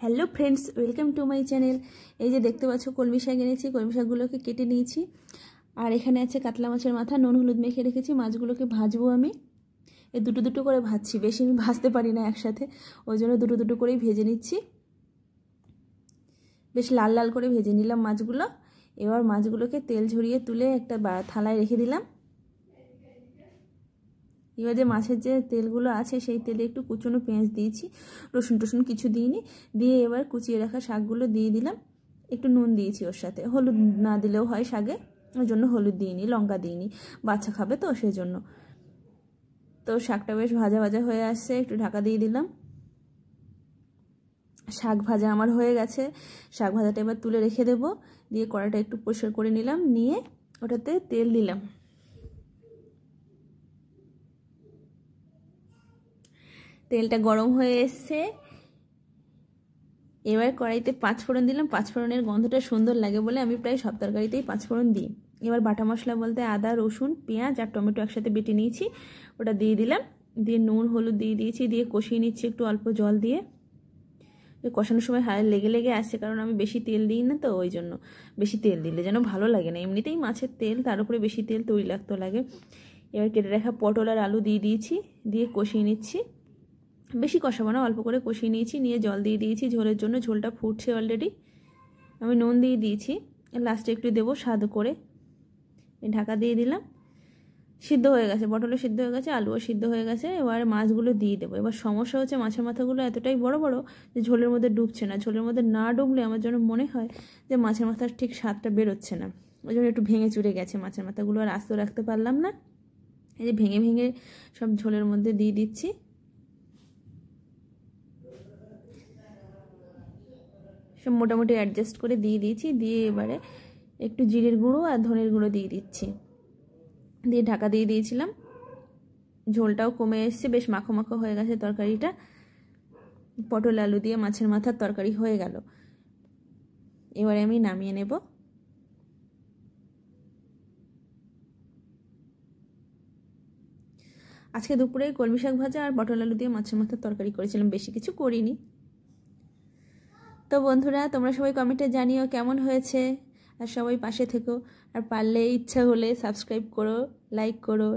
Hello friends, welcome to my channel. এই যে দেখতে পাচ্ছ কলমি শাক এনেছি, কলমি শাকগুলোকে কেটে নিয়েছি। আর এখানে আছে কাতলা মাছের মাথা, নুন হলুদ মেখে রেখেছি। মাছগুলোকে ভাজবো আমি। এই দুটো দুটো করে ভাজছি, বেশি আমি ভাজতে পারি না একসাথে, ওই জন্য দুটো দুটো করেই ভেজে নিচ্ছি। বেশ লাল লাল করে ভেজে নিলাম মাছগুলো। এবার মাছগুলোকে তেল ঝরিয়ে তুলে একটা থালায় রেখে দিলাম। এবার যে মাছের যে তেলগুলো আছে সেই তেলে একটু কুচনো পেঁয়াজ দিয়েছি, রসুন টসুন কিছু দিইনি। দিয়ে এবার কুচিয়ে রাখা শাকগুলো দিয়ে দিলাম। একটু নুন দিয়েছি ওর সাথে, হলুদ না দিলেও হয় শাকে, ওই জন্য হলুদ দিইনি, লঙ্কা দিইনি, বাচ্চা খাবে তো সেই জন্য। তো শাকটা বেশ ভাজা ভাজা হয়ে আসছে, একটু ঢাকা দিয়ে দিলাম। শাক ভাজা আমার হয়ে গেছে। শাক ভাজাটা এবার তুলে রেখে দেবো। দিয়ে কড়াইটা একটু পরিষ্কার করে নিলাম, নিয়ে ওটাতে তেল দিলাম। তেলটা গরম হয়ে এসছে। এবার কড়াইতে পাঁচফোড়ন দিলাম। পাঁচফোড়নের গন্ধটা সুন্দর লাগে বলে আমি প্রায় সব তরকারিতেই পাঁচফোড়ন দিই। এবার বাটা মশলা বলতে আদা, রসুন, পেঁয়াজ আর টমেটো একসাথে বেটে নিয়েছি, ওটা দিয়ে দিলাম। দিয়ে নুন হলুদ দিয়ে দিয়েছি, দিয়ে কষিয়ে নিচ্ছি একটু অল্প জল দিয়ে। কষানোর সময় হাড়ে লেগে লেগে আসছে, কারণ আমি বেশি তেল দিই না তো, ওই জন্য। বেশি তেল দিলে যেন ভালো লাগে না, এমনিতেই মাছের তেল, তার উপরে বেশি তেল তৈলাক্ত লাগে। এবার কেটে রাখা পটল আর আলু দিয়ে দিয়েছি, দিয়ে কষিয়ে নিচ্ছি। বেশি কষাবো না, অল্প করে কষিয়ে নিয়েছি। নিয়ে জল দিয়ে দিয়েছি ঝোলের জন্য। ঝোলটা ফুটছে অলরেডি। আমি নুন দিয়ে দিয়েছি, লাস্টে একটু দেবো স্বাদ করে। ঢাকা দিয়ে দিলাম। সিদ্ধ হয়ে গেছে, পটলও সিদ্ধ হয়ে গেছে, আলুও সিদ্ধ হয়ে গেছে। এবার মাছগুলো দিয়ে দেবো। এবার সমস্যা হচ্ছে মাছের মাথাগুলো এতটাই বড় বড় যে ঝোলের মধ্যে ডুবছে না। ঝোলের মধ্যে না ডুবলে আমার জন্য মনে হয় যে মাছের মাথার ঠিক স্বাদটা বেরোচ্ছে না, ওই জন্য একটু ভেঙে চুরে গেছে মাছের মাথাগুলো। আর আস্ত রাখতে পারলাম না, এই যে ভেঙে ভেঙে সব ঝোলের মধ্যে দিয়ে দিচ্ছি। সব মোটামুটি অ্যাডজাস্ট করে দিয়ে দিয়েছি। দিয়ে এবারে একটু জিরের গুঁড়ো আর ধনের গুঁড়ো দিয়ে দিচ্ছি। দিয়ে ঢাকা দিয়ে দিয়েছিলাম। ঝোলটাও কমে এসছে, বেশ মাখো মাখো হয়ে গেছে তরকারিটা। পটল আলু দিয়ে মাছের মাথার তরকারি হয়ে গেল। এবারে আমি নামিয়ে নেব। আজকে দুপুরে কলমি শাক ভাজা আর পটল আলু দিয়ে মাছের মাথার তরকারি করেছিলাম, বেশি কিছু করিনি। তো বন্ধুরা, তোমরা সবাই কমেন্টে জানিও কেমন হয়েছে, আর সবাই পাশে থেকো। আর পারলে ইচ্ছা হলে সাবস্ক্রাইব করো, লাইক করো।